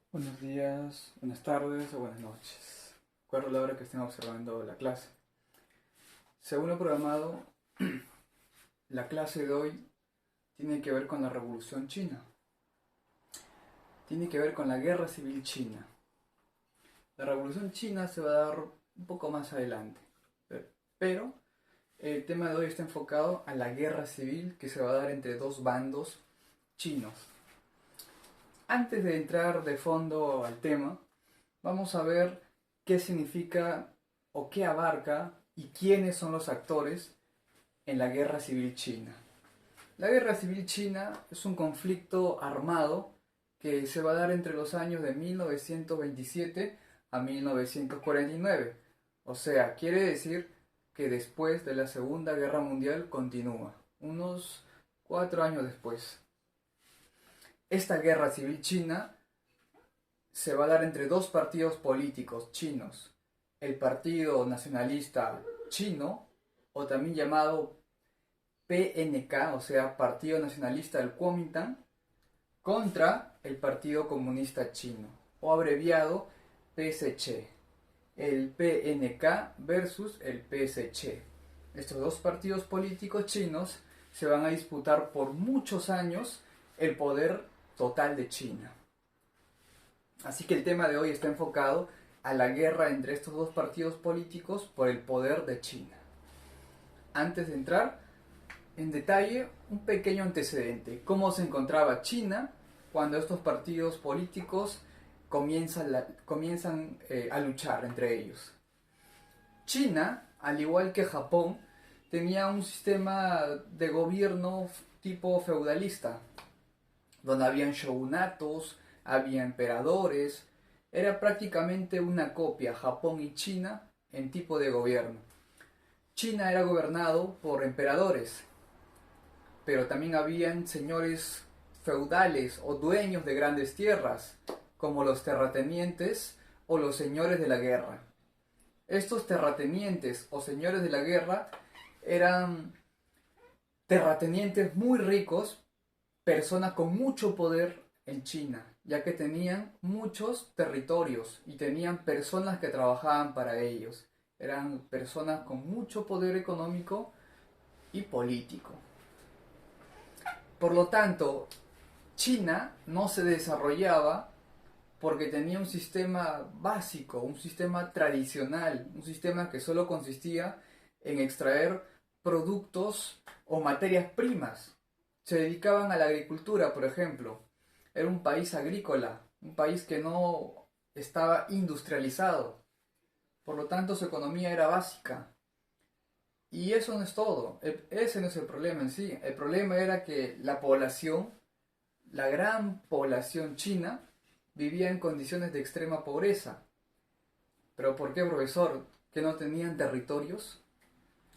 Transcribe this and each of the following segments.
Buenos días, buenas tardes o buenas noches. Recuerdo la hora que estén observando la clase. Según lo programado, la clase de hoy tiene que ver con la Revolución China. Tiene que ver con la Guerra Civil China. La Revolución China se va a dar un poco más adelante. Pero el tema de hoy está enfocado a la guerra civil que se va a dar entre dos bandos chinos. Antes de entrar de fondo al tema, vamos a ver qué significa o qué abarca y quiénes son los actores en la Guerra Civil China. La Guerra Civil China es un conflicto armado que se va a dar entre los años de 1927 a 1949. O sea, quiere decir que después de la Segunda Guerra Mundial continúa, unos 4 años después. Esta Guerra Civil China se va a dar entre dos partidos políticos chinos, el Partido Nacionalista Chino, o también llamado PNK, o sea, Partido Nacionalista del Kuomintang, contra el Partido Comunista Chino, o abreviado PSC, el PNK versus el PSC. Estos dos partidos políticos chinos se van a disputar por muchos años el poder total de China. Así que el tema de hoy está enfocado a la guerra entre estos dos partidos políticos por el poder de China. Antes de entrar en detalle, un pequeño antecedente. ¿Cómo se encontraba China cuando estos partidos políticos comienzan a luchar entre ellos? China, al igual que Japón, tenía un sistema de gobierno tipo feudalista, donde habían shogunatos, había emperadores. Era prácticamente una copia Japón y China en tipo de gobierno. China era gobernado por emperadores, pero también habían señores feudales o dueños de grandes tierras, como los terratenientes o los señores de la guerra. Estos terratenientes o señores de la guerra eran terratenientes muy ricos, personas con mucho poder en China, ya que tenían muchos territorios y tenían personas que trabajaban para ellos. Eran personas con mucho poder económico y político. Por lo tanto, China no se desarrollaba porque tenía un sistema básico, un sistema tradicional, un sistema que solo consistía en extraer productos o materias primas. Se dedicaban a la agricultura, por ejemplo. Era un país agrícola, un país que no estaba industrializado. Por lo tanto, su economía era básica. Y eso no es todo. Ese no es el problema en sí. El problema era que la población, la gran población china, vivía en condiciones de extrema pobreza. ¿Pero por qué, profesor? ¿Que no tenían territorios?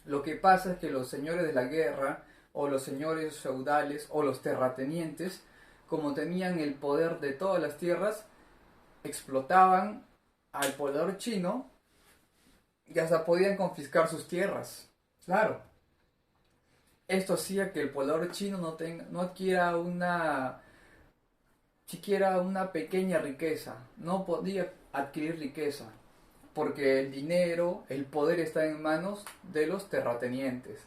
Lo que pasa es que los señores de la guerra, o los señores feudales, o los terratenientes, como tenían el poder de todas las tierras, explotaban al poder chino y hasta podían confiscar sus tierras. Claro, esto hacía que el poder chino no adquiera siquiera una pequeña riqueza, no podía adquirir riqueza, porque el dinero, el poder está en manos de los terratenientes.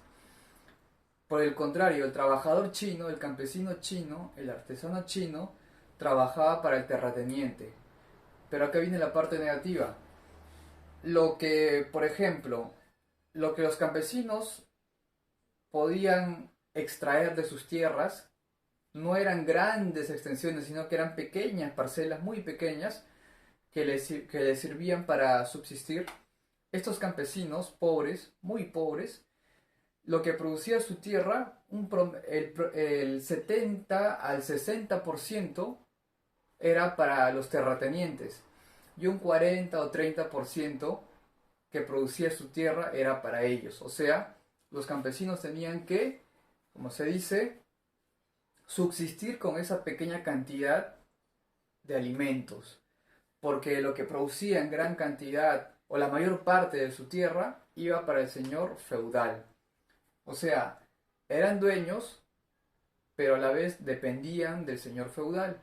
Por el contrario, el trabajador chino, el campesino chino, el artesano chino, trabajaba para el terrateniente. Pero acá viene la parte negativa. Lo que, por ejemplo, lo que los campesinos podían extraer de sus tierras no eran grandes extensiones, sino que eran pequeñas parcelas, muy pequeñas, que les servían para subsistir. Estos campesinos pobres, muy pobres, lo que producía su tierra, el 70 al 60% era para los terratenientes y un 40 o 30% que producía su tierra era para ellos. O sea, los campesinos tenían que, como se dice, subsistir con esa pequeña cantidad de alimentos, porque lo que producía en gran cantidad o la mayor parte de su tierra iba para el señor feudal. O sea, eran dueños, pero a la vez dependían del señor feudal.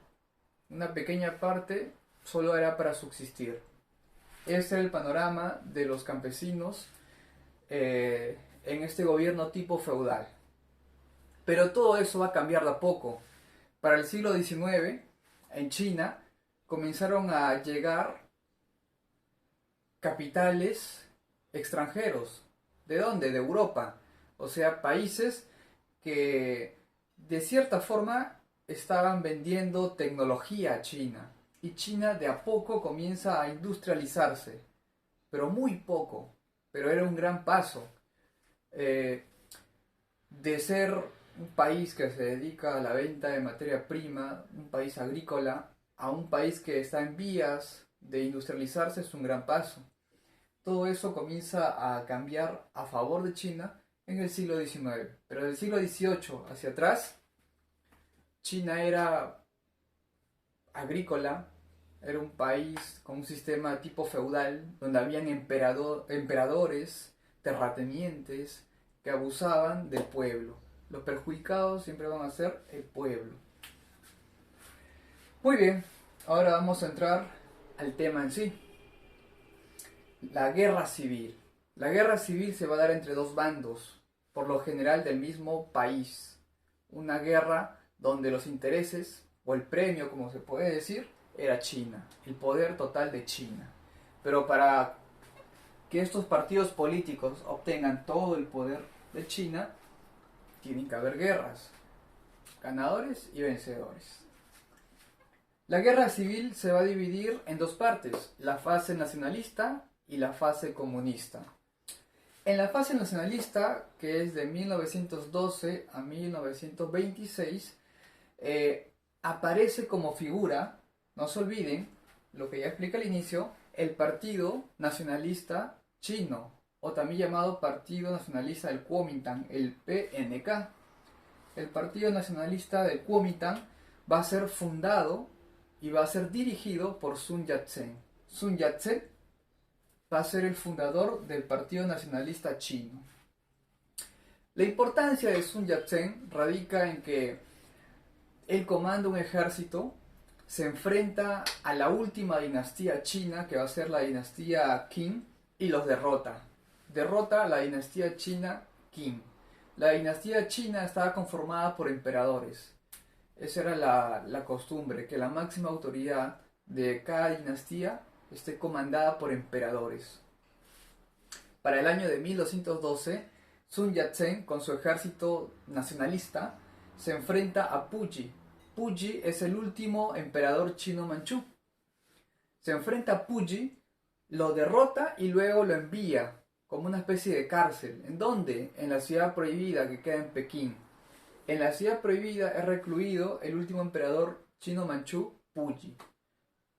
Una pequeña parte solo era para subsistir. Ese era el panorama de los campesinos en este gobierno tipo feudal. Pero todo eso va a cambiar de a poco. Para el siglo XIX, en China, comenzaron a llegar capitales extranjeros. ¿De dónde? De Europa. O sea, países que de cierta forma estaban vendiendo tecnología a China. Y China de a poco comienza a industrializarse. Pero muy poco. Pero era un gran paso. De ser un país que se dedica a la venta de materia prima, un país agrícola, a un país que está en vías de industrializarse es un gran paso. Todo eso comienza a cambiar a favor de China en el siglo XIX. Pero del siglo XVIII hacia atrás, China era agrícola, era un país con un sistema tipo feudal, donde habían emperadores, terratenientes, que abusaban del pueblo. Los perjudicados siempre van a ser el pueblo. Muy bien, ahora vamos a entrar al tema en sí. La guerra civil. La guerra civil se va a dar entre dos bandos, por lo general del mismo país. Una guerra donde los intereses, o el premio como se puede decir, era China, el poder total de China. Pero para que estos partidos políticos obtengan todo el poder de China, tienen que haber guerras, ganadores y vencedores. La guerra civil se va a dividir en dos partes, la fase nacionalista y la fase comunista. En la fase nacionalista, que es de 1912 a 1926, aparece como figura, no se olviden, lo que ya expliqué al inicio, el Partido Nacionalista Chino, o también llamado Partido Nacionalista del Kuomintang, el PNK. El Partido Nacionalista del Kuomintang va a ser fundado y va a ser dirigido por Sun Yat-sen. Sun Yat-sen va a ser el fundador del Partido Nacionalista Chino. La importancia de Sun Yat-sen radica en que él comanda un ejército, se enfrenta a la última dinastía china, que va a ser la dinastía Qing, y los derrota. Derrota a la dinastía china Qing. La dinastía china estaba conformada por emperadores. Esa era la costumbre, que la máxima autoridad de cada dinastía esté comandada por emperadores. Para el año de 1212, Sun Yat-sen, con su ejército nacionalista, se enfrenta a Puyi. Puyi es el último emperador chino manchú. Se enfrenta a Puyi, lo derrota y luego lo envía como una especie de cárcel. ¿En dónde? En la ciudad prohibida que queda en Pekín. En la ciudad prohibida es recluido el último emperador chino manchú, Puyi,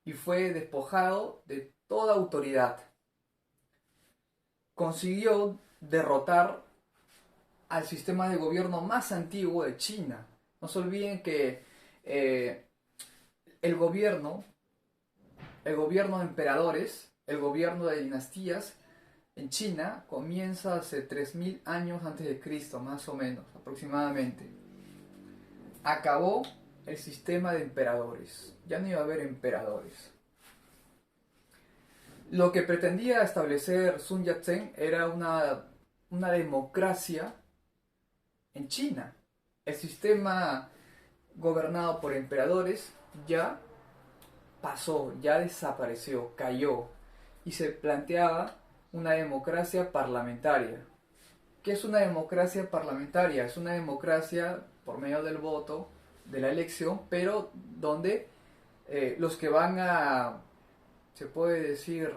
y fue despojado de toda autoridad. Consiguió derrotar al sistema de gobierno más antiguo de China. No se olviden que el gobierno de emperadores, el gobierno de dinastías en China comienza hace 3000 años antes de Cristo, más o menos, aproximadamente. Acabó el sistema de emperadores. Ya no iba a haber emperadores. Lo que pretendía establecer Sun Yat-sen era una democracia en China. El sistema gobernado por emperadores ya pasó, ya desapareció, cayó, y se planteaba una democracia parlamentaria. ¿Qué es una democracia parlamentaria? Es una democracia por medio del voto, de la elección, pero donde los que van a, se puede decir,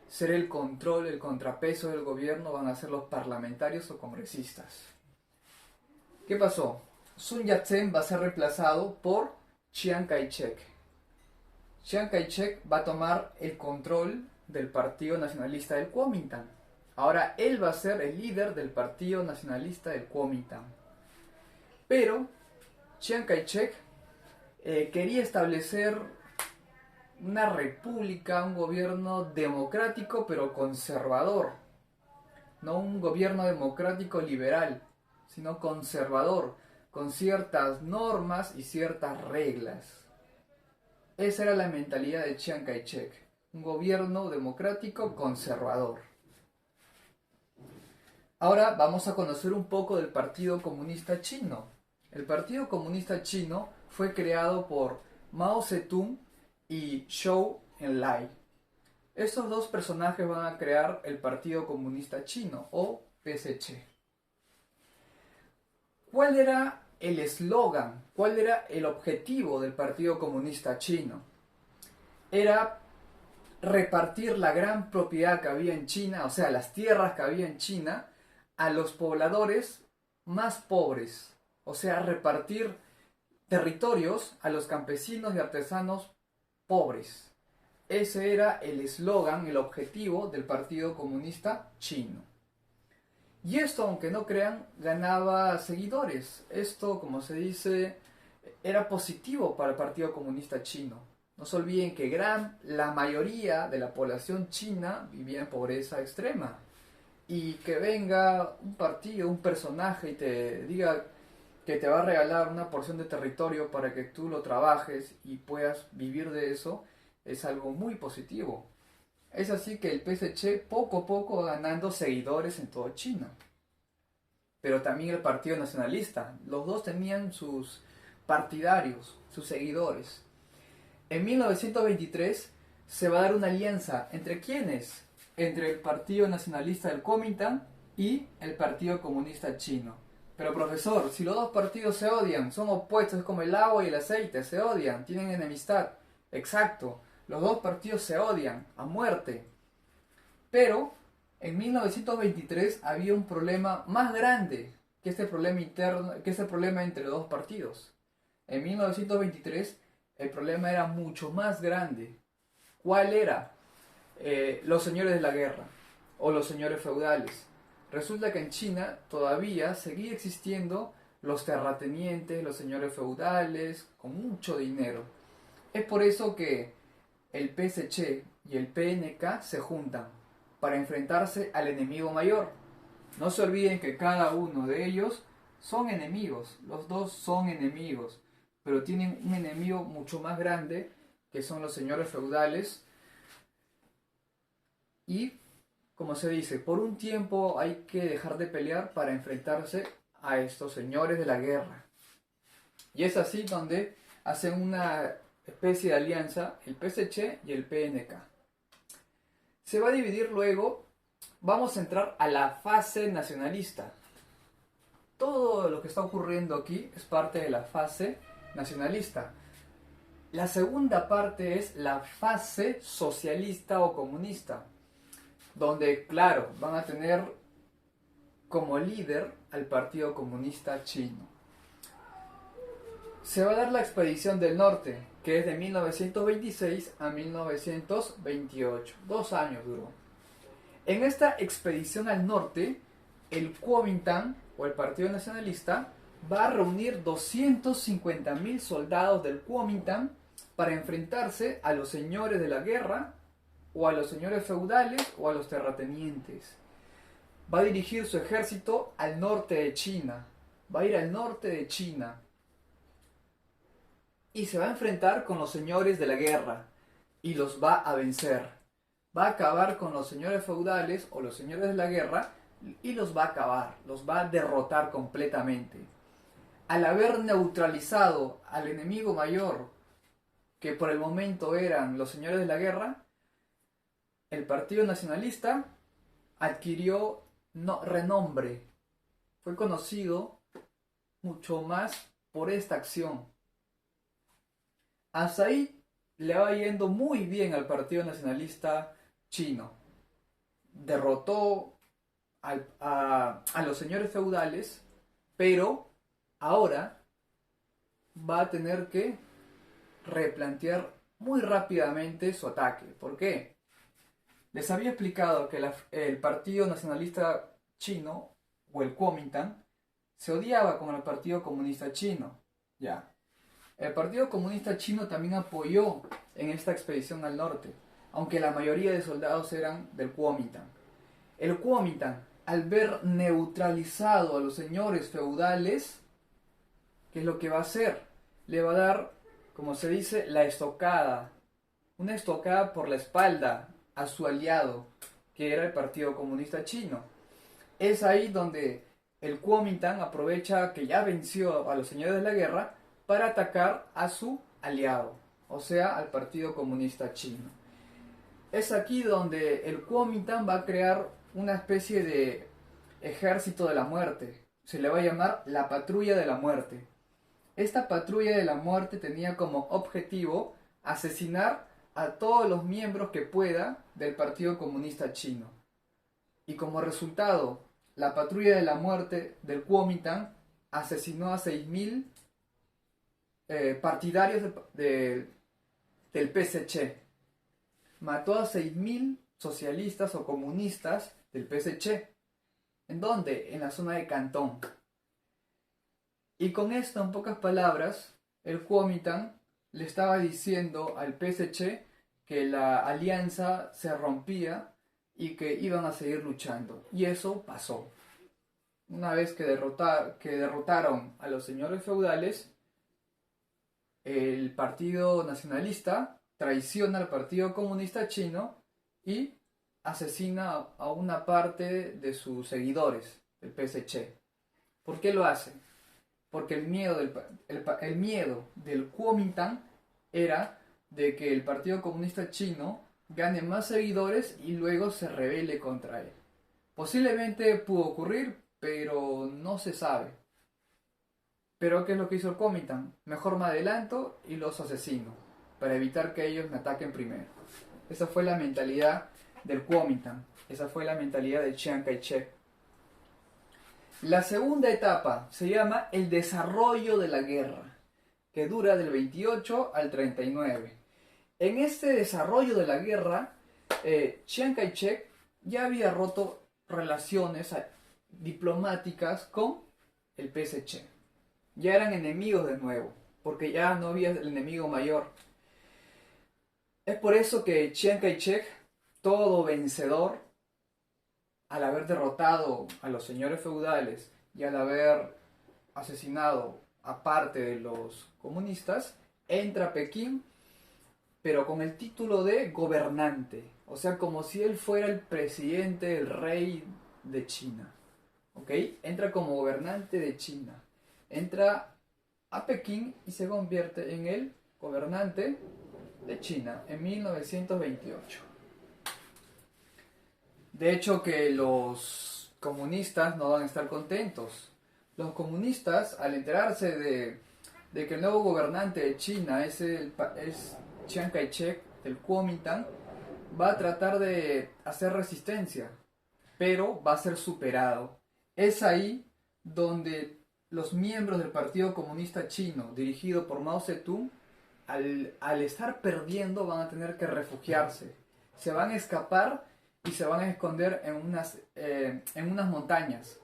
ser el control, el contrapeso del gobierno van a ser los parlamentarios o congresistas. ¿Qué pasó? Sun Yat-sen va a ser reemplazado por Chiang Kai-shek. Chiang Kai-shek va a tomar el control del Partido Nacionalista del Kuomintang. Ahora él va a ser el líder del Partido Nacionalista del Kuomintang. Pero Chiang Kai-shek quería establecer una república, un gobierno democrático pero conservador. No un gobierno democrático liberal, sino conservador, con ciertas normas y ciertas reglas. Esa era la mentalidad de Chiang Kai-shek, un gobierno democrático conservador. Ahora vamos a conocer un poco del Partido Comunista Chino. El Partido Comunista Chino fue creado por Mao Zedong y Zhou Enlai. Estos dos personajes van a crear el Partido Comunista Chino, o PSC. ¿Cuál era el eslogan? ¿Cuál era el objetivo del Partido Comunista Chino? Era repartir la gran propiedad que había en China, o sea, las tierras que había en China, a los pobladores más pobres. O sea, repartir territorios a los campesinos y artesanos pobres. Ese era el eslogan, el objetivo del Partido Comunista Chino. Y esto, aunque no crean, ganaba seguidores. Esto, como se dice, era positivo para el Partido Comunista Chino. No se olviden que la mayoría de la población china vivía en pobreza extrema. Y que venga un partido, un personaje y te diga que te va a regalar una porción de territorio para que tú lo trabajes y puedas vivir de eso, es algo muy positivo. Es así que el PSC poco a poco va ganando seguidores en toda China. Pero también el Partido Nacionalista. Los dos tenían sus partidarios, sus seguidores. En 1923 se va a dar una alianza. ¿Entre quiénes? Entre el Partido Nacionalista del Kuomintang y el Partido Comunista Chino. Pero profesor, si los dos partidos se odian, son opuestos, es como el agua y el aceite, se odian, tienen enemistad. Exacto, los dos partidos se odian a muerte. Pero en 1923 había un problema más grande que este problema interno, que este problema entre los dos partidos. En 1923 el problema era mucho más grande. ¿Cuál era? Los señores de la guerra o los señores feudales. Resulta que en China todavía seguía existiendo los terratenientes, los señores feudales, con mucho dinero. Es por eso que el PSC y el PNK se juntan para enfrentarse al enemigo mayor. No se olviden que cada uno de ellos son enemigos, los dos son enemigos, pero tienen un enemigo mucho más grande que son los señores feudales. Y, como se dice, por un tiempo hay que dejar de pelear para enfrentarse a estos señores de la guerra. Y es así donde hacen una especie de alianza el PSC y el PNK. Se va a dividir luego, vamos a entrar a la fase nacionalista. Todo lo que está ocurriendo aquí es parte de la fase nacionalista. La segunda parte es la fase socialista o comunista, donde, claro, van a tener como líder al Partido Comunista Chino. Se va a dar la expedición del norte, que es de 1926 a 1928. 2 años duró. En esta expedición al norte, el Kuomintang, o el Partido Nacionalista, va a reunir 250.000 soldados del Kuomintang para enfrentarse a los señores de la guerra, o a los señores feudales, o a los terratenientes. Va a dirigir su ejército al norte de China. Va a ir al norte de China. Y se va a enfrentar con los señores de la guerra. Y los va a vencer. Va a acabar con los señores feudales o los señores de la guerra. Y los va a acabar. Los va a derrotar completamente. Al haber neutralizado al enemigo mayor, que por el momento eran los señores de la guerra, el Partido Nacionalista adquirió renombre. Fue conocido mucho más por esta acción. Hasta ahí le va yendo muy bien al Partido Nacionalista Chino. Derrotó a los señores feudales, pero ahora va a tener que replantear muy rápidamente su ataque. ¿Por qué? Les había explicado que el Partido Nacionalista Chino, o el Kuomintang, se odiaba con el Partido Comunista Chino. Ya. El Partido Comunista Chino también apoyó en esta expedición al norte, aunque la mayoría de soldados eran del Kuomintang. El Kuomintang, al ver neutralizado a los señores feudales, ¿qué es lo que va a hacer? Le va a dar como se dice, la estocada, una estocada por la espalda a su aliado, que era el Partido Comunista Chino. Es ahí donde el Kuomintang aprovecha que ya venció a los señores de la guerra para atacar a su aliado, o sea, al Partido Comunista Chino. Es aquí donde el Kuomintang va a crear una especie de ejército de la muerte. Se le va a llamar la Patrulla de la Muerte. Esta Patrulla de la Muerte tenía como objetivo asesinar a todos los miembros que pueda del Partido Comunista Chino. Y como resultado, la Patrulla de la Muerte del Kuomintang asesinó a 6.000 partidarios del PSC. Mató a 6.000 socialistas o comunistas del PSC. ¿En dónde? En la zona de Cantón. Y con esto, en pocas palabras, el Kuomintang le estaba diciendo al PSC que la alianza se rompía y que iban a seguir luchando. Y eso pasó. Una vez que derrotaron a los señores feudales, el Partido Nacionalista traiciona al Partido Comunista Chino y asesina a una parte de sus seguidores del PSC. ¿Por qué lo hace? Porque el miedo del Kuomintang era de que el Partido Comunista Chino gane más seguidores y luego se rebele contra él. Posiblemente pudo ocurrir, pero no se sabe. Pero ¿qué es lo que hizo el Kuomintang? Mejor me adelanto y los asesino, para evitar que ellos me ataquen primero. Esa fue la mentalidad del Kuomintang. Esa fue la mentalidad de Chiang Kai-shek. La segunda etapa se llama el desarrollo de la guerra, que dura del 28 al 39. En este desarrollo de la guerra, Chiang Kai-shek ya había roto relaciones diplomáticas con el PSC. Ya eran enemigos de nuevo, porque ya no había el enemigo mayor. Es por eso que Chiang Kai-shek, todo vencedor, al haber derrotado a los señores feudales y al haber asesinado a parte de los comunistas, entra a Pekín, pero con el título de gobernante. O sea, como si él fuera el presidente, el rey de China. ¿Ok? Entra como gobernante de China. Entra a Pekín y se convierte en el gobernante de China en 1928. De hecho, que los comunistas no van a estar contentos. Los comunistas, al enterarse de que el nuevo gobernante de China es Chiang Kai-shek, del Kuomintang, va a tratar de hacer resistencia, pero va a ser superado. Es ahí donde los miembros del Partido Comunista Chino, dirigido por Mao Zedong, al estar perdiendo, van a tener que refugiarse. Se van a escapar y se van a esconder en unas montañas.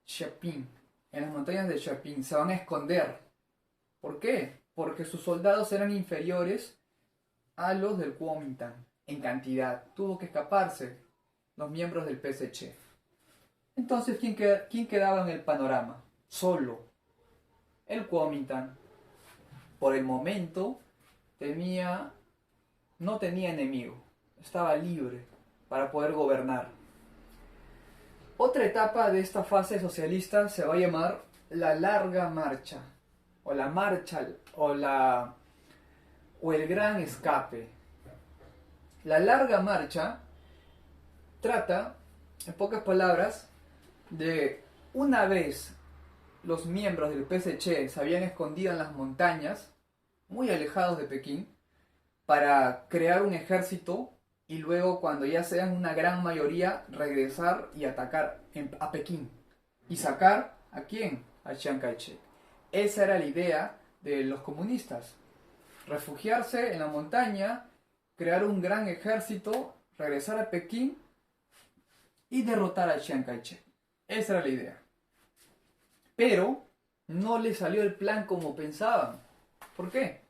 Chapin. En las montañas de Chapin se van a esconder. ¿Por qué? Porque sus soldados eran inferiores a los del Kuomintang en cantidad. Tuvo que escaparse los miembros del PSC. Entonces, ¿quién quedaba en el panorama? Solo el Kuomintang. Por el momento no tenía enemigo. Estaba libre para poder gobernar. Otra etapa de esta fase socialista se va a llamar la larga marcha, o la marcha, o el gran escape. La larga marcha trata, en pocas palabras, de una vez los miembros del PSC se habían escondido en las montañas, muy alejados de Pekín, para crear un ejército y luego, cuando ya sean una gran mayoría, regresar y atacar a Pekín. ¿Y sacar a quién? A Chiang Kai-shek. Esa era la idea de los comunistas. Refugiarse en la montaña, crear un gran ejército, regresar a Pekín y derrotar a Chiang Kai-shek. Esa era la idea. Pero no le salió el plan como pensaban. ¿Por qué?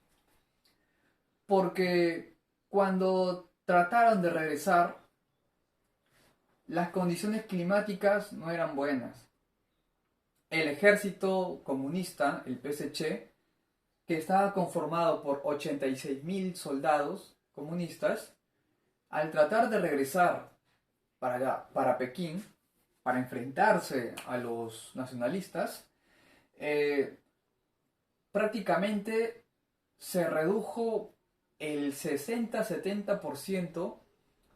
Porque cuando trataron de regresar, las condiciones climáticas no eran buenas. El ejército comunista, el PSC, que estaba conformado por 86.000 soldados comunistas, al tratar de regresar para Pekín, para enfrentarse a los nacionalistas, eh, prácticamente se redujo el 60-70%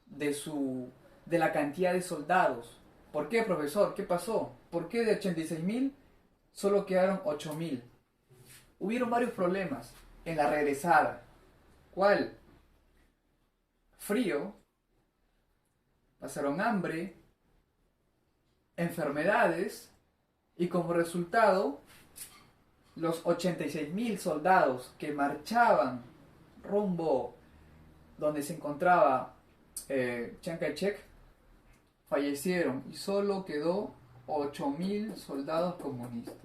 de la cantidad de soldados. ¿Por qué, profesor? ¿Qué pasó? ¿Por qué de 86.000 solo quedaron 8.000? Hubieron varios problemas en la regresada. ¿Cuál? Frío, pasaron hambre, enfermedades y como resultado los 86.000 soldados que marchaban rumbo donde se encontraba Chiang Kai-shek fallecieron y solo quedó 8.000 soldados comunistas.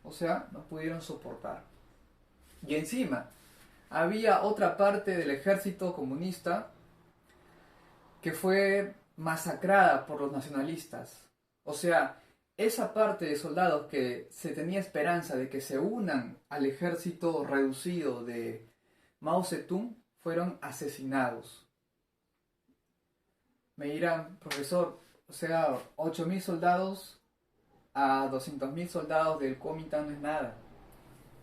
O sea, no pudieron soportar. Y encima, había otra parte del ejército comunista que fue masacrada por los nacionalistas. O sea, esa parte de soldados que se tenía esperanza de que se unan al ejército reducido de Mao Zedong fueron asesinados. Me dirán, profesor, o sea, 8.000 soldados a 200.000 soldados del Kuomintang no es nada.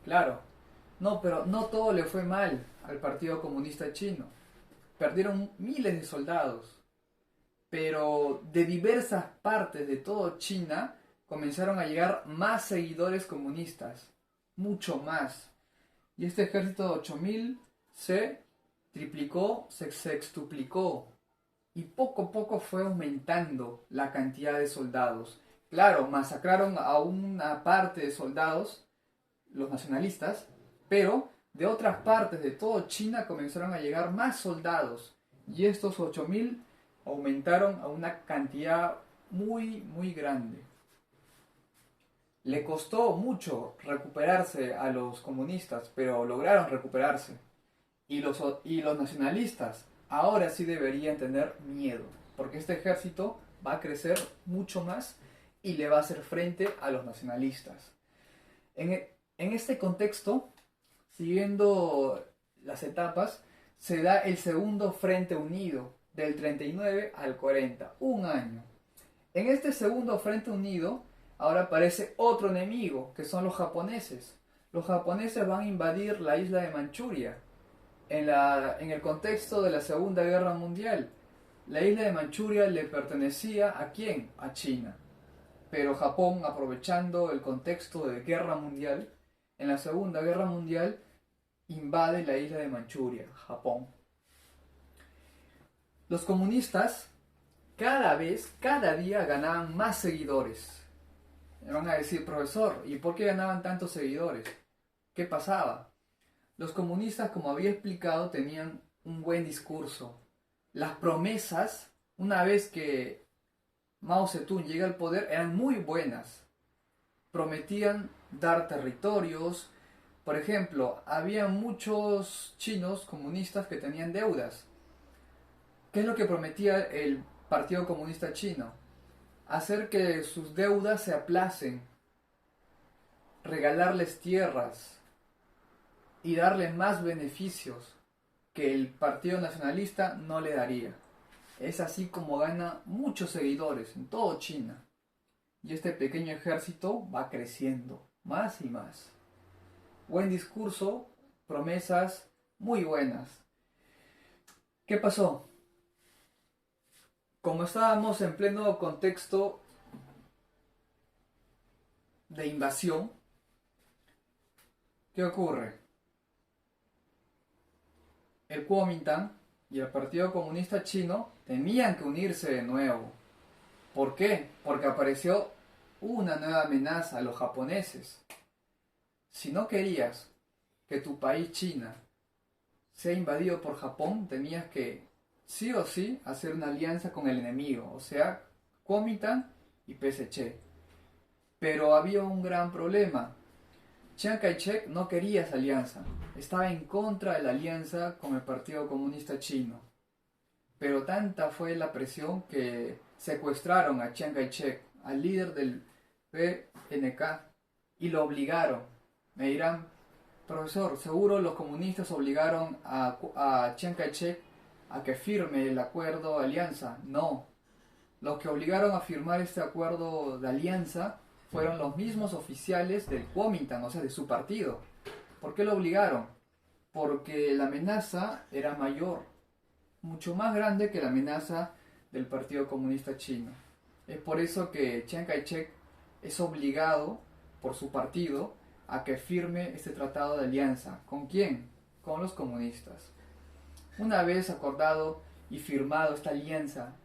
Claro, no, pero no todo le fue mal al Partido Comunista Chino. Perdieron miles de soldados, pero de diversas partes de toda China comenzaron a llegar más seguidores comunistas, mucho más. Y este ejército de 8.000 se triplicó, se sextuplicó, y poco a poco fue aumentando la cantidad de soldados. Claro, masacraron a una parte de soldados, los nacionalistas, pero de otras partes de toda China comenzaron a llegar más soldados, y estos 8.000 aumentaron a una cantidad muy, muy grande. Le costó mucho recuperarse a los comunistas, pero lograron recuperarse. Y los nacionalistas ahora sí deberían tener miedo, porque este ejército va a crecer mucho más y le va a hacer frente a los nacionalistas. En este contexto, siguiendo las etapas, se da el segundo Frente Unido, del 39 al 40, un año. En este segundo Frente Unido, ahora aparece otro enemigo, que son los japoneses. Los japoneses van a invadir la isla de Manchuria, en el contexto de la Segunda Guerra Mundial. La isla de Manchuria le pertenecía ¿a quién? A China. Pero Japón, aprovechando el contexto de guerra mundial, en la Segunda Guerra Mundial, invade la isla de Manchuria, Japón. Los comunistas cada día ganaban más seguidores. Me van a decir, profesor, ¿y por qué ganaban tantos seguidores? ¿Qué pasaba? Los comunistas, como había explicado, tenían un buen discurso. Las promesas, una vez que Mao Zedong llega al poder, eran muy buenas. Prometían dar territorios. Por ejemplo, había muchos chinos comunistas que tenían deudas. ¿Qué es lo que prometía el Partido Comunista Chino? Hacer que sus deudas se aplacen, regalarles tierras y darles más beneficios que el Partido Nacionalista no le daría. Es así como gana muchos seguidores en toda China. Y este pequeño ejército va creciendo más y más. Buen discurso, promesas muy buenas. ¿Qué pasó? Como estábamos en pleno contexto de invasión, ¿qué ocurre? El Kuomintang y el Partido Comunista Chino tenían que unirse de nuevo. ¿Por qué? Porque apareció una nueva amenaza a los japoneses. Si no querías que tu país, China, sea invadido por Japón, tenías que sí o sí hacer una alianza con el enemigo, o sea, Kuomintang y PSC. Pero había un gran problema. Chiang Kai-shek no quería esa alianza, estaba en contra de la alianza con el Partido Comunista Chino. Pero tanta fue la presión que secuestraron a Chiang Kai-shek, al líder del PNK, y lo obligaron. Me dirán, Profesor, seguro los comunistas obligaron a Chiang Kai-shek a que firme el acuerdo de alianza. No, los que obligaron a firmar este acuerdo de alianza fueron los mismos oficiales del Kuomintang, o sea, de su partido. ¿Por qué lo obligaron? Porque la amenaza era mayor, mucho más grande que la amenaza del Partido Comunista Chino. Es por eso que Chiang Kai-shek es obligado por su partido a que firme este tratado de alianza. ¿Con quién? Con los comunistas. Una vez acordado y firmado esta alianza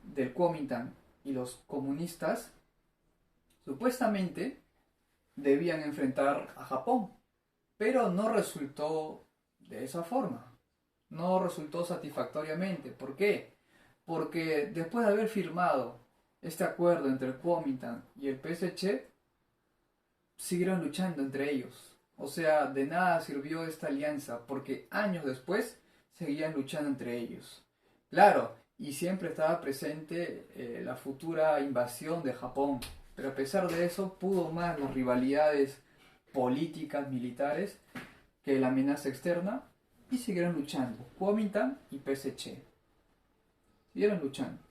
del Kuomintang y los comunistas, supuestamente debían enfrentar a Japón, pero no resultó de esa forma. No resultó satisfactoriamente. ¿Por qué? Porque después de haber firmado este acuerdo entre el Kuomintang y el PSC, siguieron luchando entre ellos. O sea, de nada sirvió esta alianza, porque años después seguían luchando entre ellos. Claro, y siempre estaba presente la futura invasión de Japón, pero a pesar de eso pudo más las rivalidades políticas, militares, que la amenaza externa, y siguieron luchando, Kuomintang y PSC. Siguieron luchando.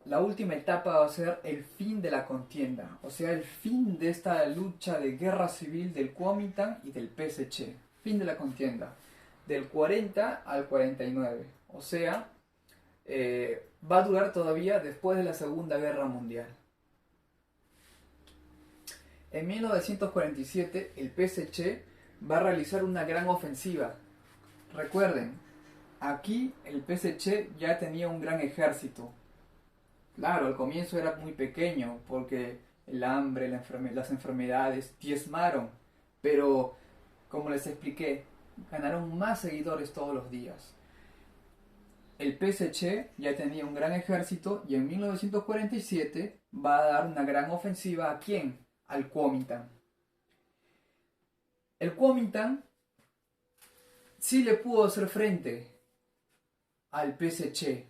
La última etapa va a ser el fin de la contienda, o sea, el fin de esta lucha de guerra civil del Kuomintang y del PSC. Fin de la contienda, del 40 al 49, o sea, va a durar todavía después de la Segunda Guerra Mundial. En 1947 el PSC va a realizar una gran ofensiva. Recuerden, aquí el PSC ya tenía un gran ejército. Claro, al comienzo era muy pequeño porque el hambre, las enfermedades diezmaron, pero como les expliqué, ganaron más seguidores todos los días. El PSC ya tenía un gran ejército y en 1947 va a dar una gran ofensiva ¿a quién? Al Kuomintang. El Kuomintang sí le pudo hacer frente al PSC,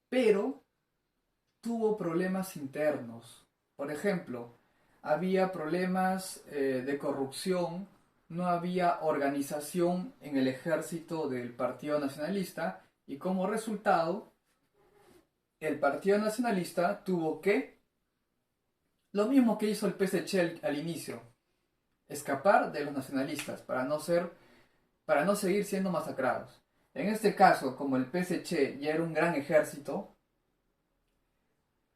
pero tuvo problemas internos. Por ejemplo, había problemas de corrupción, no había organización en el ejército del Partido Nacionalista y como resultado, el Partido Nacionalista tuvo que, lo mismo que hizo el PSC al inicio, escapar de los nacionalistas para no seguir siendo masacrados. En este caso, como el PSC ya era un gran ejército,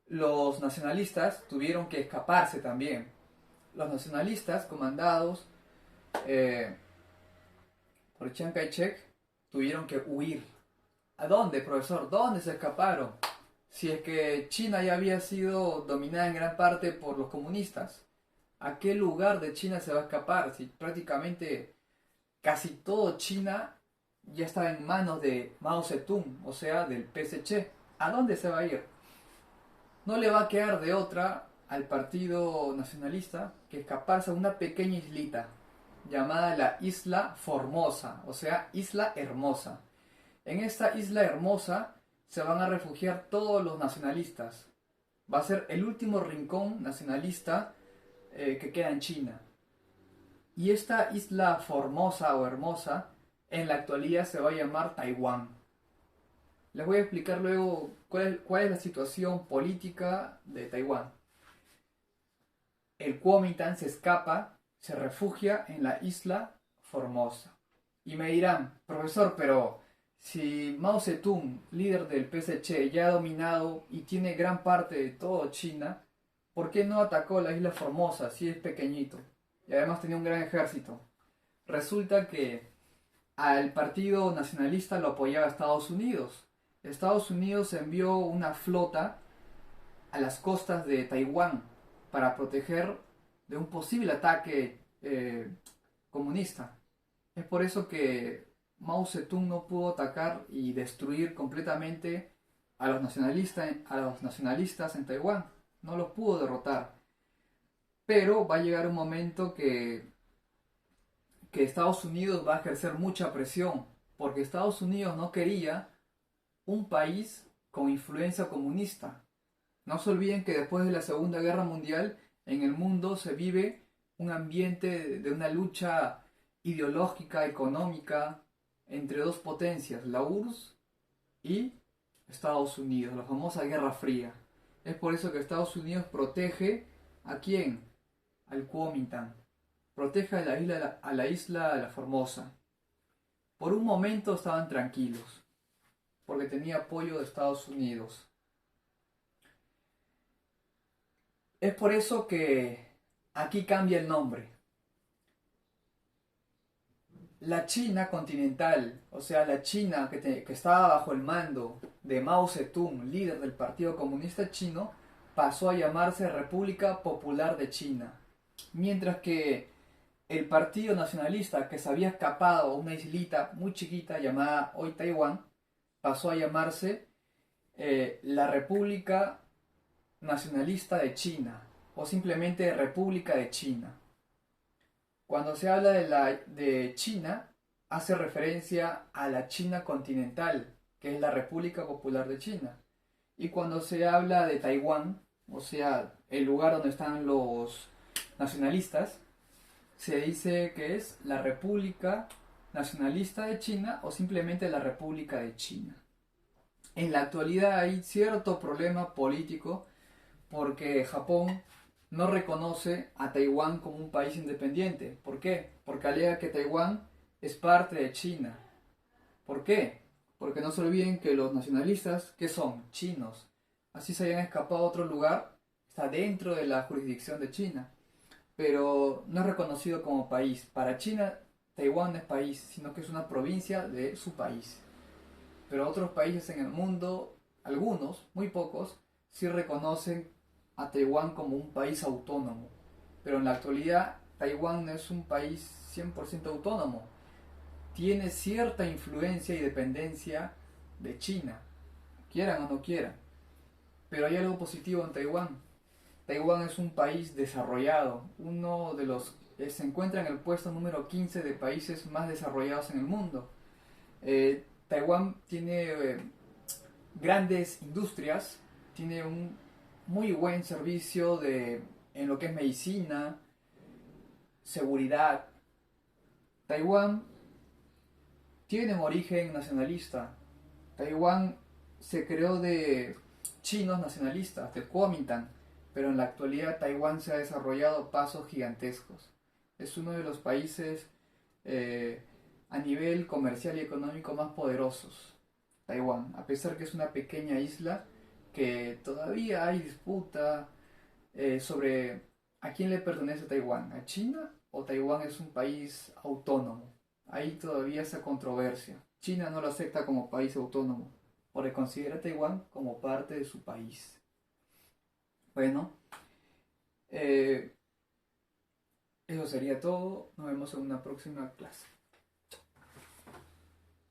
los nacionalistas tuvieron que escaparse también. Los nacionalistas, comandados por Chiang Kai-shek, tuvieron que huir. ¿A dónde, profesor? ¿Dónde se escaparon? Si es que China ya había sido dominada en gran parte por los comunistas, ¿a qué lugar de China se va a escapar? Si prácticamente casi todo China ya estaba en manos de Mao Zedong, o sea, del PSC. ¿A dónde se va a ir? No le va a quedar de otra al Partido Nacionalista que escaparse a una pequeña islita llamada la Isla Formosa, o sea, Isla Hermosa. En esta Isla Hermosa se van a refugiar todos los nacionalistas. Va a ser el último rincón nacionalista que queda en China. Y esta Isla Formosa o Hermosa en la actualidad se va a llamar Taiwán. Les voy a explicar luego cuál es la situación política de Taiwán. El Kuomintang se escapa, se refugia en la Isla Formosa. Y me dirán, profesor, pero si Mao Zedong, líder del PSC, ya ha dominado y tiene gran parte de todo China, ¿por qué no atacó la Isla Formosa si es pequeñito? Y además tenía un gran ejército. Resulta que al Partido Nacionalista lo apoyaba Estados Unidos. Estados Unidos envió una flota a las costas de Taiwán para proteger de un posible ataque comunista. Es por eso que Mao Zedong no pudo atacar y destruir completamente a los nacionalistas en Taiwán. No los pudo derrotar. Pero va a llegar un momento que Estados Unidos va a ejercer mucha presión, porque Estados Unidos no quería un país con influencia comunista. No se olviden que después de la Segunda Guerra Mundial en el mundo se vive un ambiente de una lucha ideológica, económica, entre dos potencias, la URSS y Estados Unidos, la famosa Guerra Fría. Es por eso que Estados Unidos protege ¿a quién? Al Kuomintang. Protege a la isla La Formosa. Por un momento estaban tranquilos, porque tenía apoyo de Estados Unidos. Es por eso que aquí cambia el nombre. La China continental, o sea, la China que estaba bajo el mando de Mao Zedong, líder del Partido Comunista Chino, pasó a llamarse República Popular de China. Mientras que el Partido Nacionalista, que se había escapado a una islita muy chiquita llamada hoy Taiwán, pasó a llamarse la República Nacionalista de China o simplemente República de China. Cuando se habla de China, hace referencia a la China continental, que es la República Popular de China. Y cuando se habla de Taiwán, o sea, el lugar donde están los nacionalistas, se dice que es la República Nacionalista de China o simplemente la República de China. En la actualidad hay cierto problema político porque Japón no reconoce a Taiwán como un país independiente. ¿Por qué? Porque alega que Taiwán es parte de China. ¿Por qué? Porque no se olviden que los nacionalistas, ¿qué son? Chinos. Así se hayan escapado a otro lugar, está dentro de la jurisdicción de China. Pero no es reconocido como país. Para China, Taiwán no es país, sino que es una provincia de su país. Pero otros países en el mundo, algunos, muy pocos, sí reconocen a Taiwán como un país autónomo. Pero en la actualidad, Taiwán no es un país 100% autónomo. Tiene cierta influencia y dependencia de China, quieran o no quieran. Pero hay algo positivo en Taiwán. Taiwán es un país desarrollado, uno de los se encuentra en el puesto número 15 de países más desarrollados en el mundo. Taiwán tiene grandes industrias, tiene un muy buen servicio en lo que es medicina, seguridad. Taiwán tiene un origen nacionalista. Taiwán se creó de chinos nacionalistas, del Kuomintang, pero en la actualidad Taiwán se ha desarrollado a pasos gigantescos. Es uno de los países a nivel comercial y económico más poderosos. Taiwán, a pesar que es una pequeña isla que todavía hay disputa sobre a quién le pertenece Taiwán, a China o Taiwán es un país autónomo. Hay todavía esa controversia. China no lo acepta como país autónomo, porque considera a Taiwán como parte de su país. Bueno, eh, eso sería todo. Nos vemos en una próxima clase.